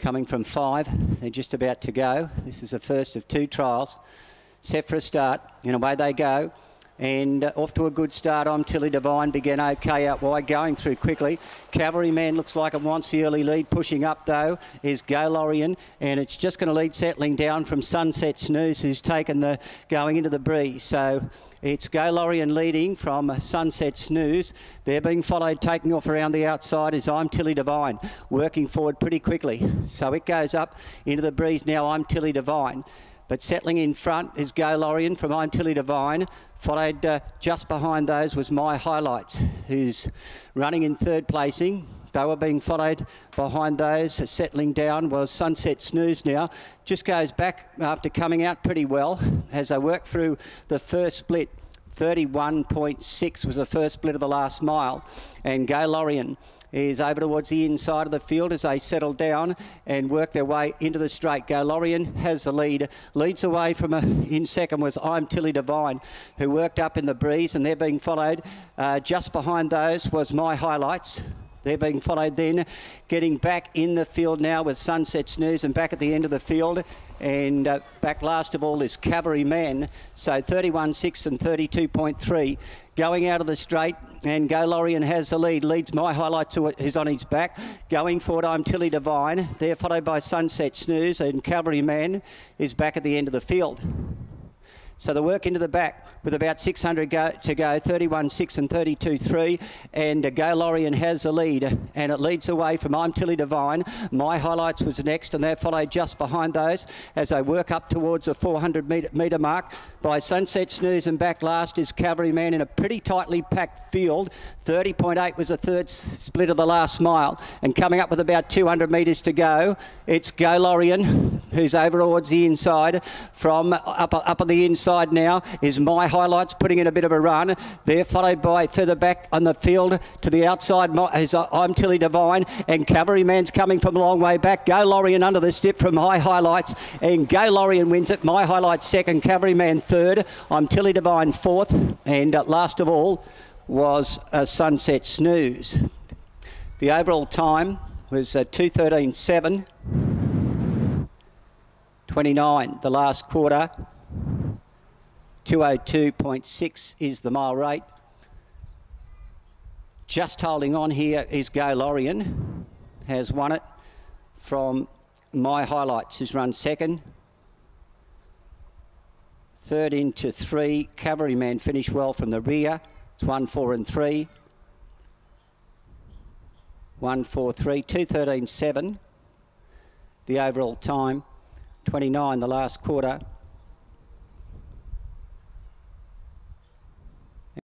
coming from 5. They're just about to go. This is the first of 2 trials. Set for a start, and away they go. And off to a good start. I'm Tilly Divine, began okay out wide, going through quickly. Cavalryman looks like it wants the early lead. Pushing up though is Go Lorien, and it's just going to lead settling down from Sunset Snooze, who's taken the going into the breeze. So it's Go Lorien leading from Sunset Snooze. They're being followed, taking off around the outside is I'm Tilly Divine, working forward pretty quickly. So it goes up into the breeze now, I'm Tilly Divine. But settling in front is Go Lorien from I'm Tilly Divine. Followed just behind those was My Highlights, who's running in 3rd placing. They were being followed behind those. Settling down was Sunset Snooze now. Just goes back after coming out pretty well as they work through the first split. 31.6 was the first split of the last mile. And Go Lorien is over towards the inside of the field as they settle down and work their way into the straight. Go Lorien has the lead. Leads away from in second was I'm Tilly Divine, who worked up in the breeze, and they're being followed. Just behind those was My Highlights. They're being followed then. Getting back in the field now with Sunset Snooze, and back at the end of the field. And back last of all is Cavalryman. So 31.6 and 32.3. Going out of the straight, and Go Lorien has the lead. Leads My Highlights, who's on his back. Going forward, I'm Tilly Divine. They're followed by Sunset Snooze, and Cavalryman is back at the end of the field. So the work into the back with about 600 to go, 31.6 and 32.3, and Go Lorien has the lead, and it leads away from I'm Tilly Divine. My Highlights was next, and they're followed just behind those as they work up towards the 400 metre mark by Sunset Snooze, and back last is Cavalryman in a pretty tightly packed field. 30.8 was the 3rd split of the last mile, and coming up with about 200 metres to go, it's Go Lorien, who's over towards the inside. From up on the inside now is My Highlights, putting in a bit of a run. They're followed by further back on the field to the outside is I'm Tilly Divine, and Cavalryman's coming from a long way back. Go Lorien under the step from My Highlights, and Go Lorien wins it. My Highlights second, Cavalryman third, I'm Tilly Divine fourth, and last of all was Sunset Snooze. The overall time was 2:13.7. 29 the last quarter. 2:02.6 is the mile rate. Just holding on here is Go Lorien, has won it from My Highlights, who's run second. Third into 3, Cavalryman finished well from the rear. It's 1, 4 and 3. 1, 4, 3, 2:13.7. The overall time. 29 the last quarter.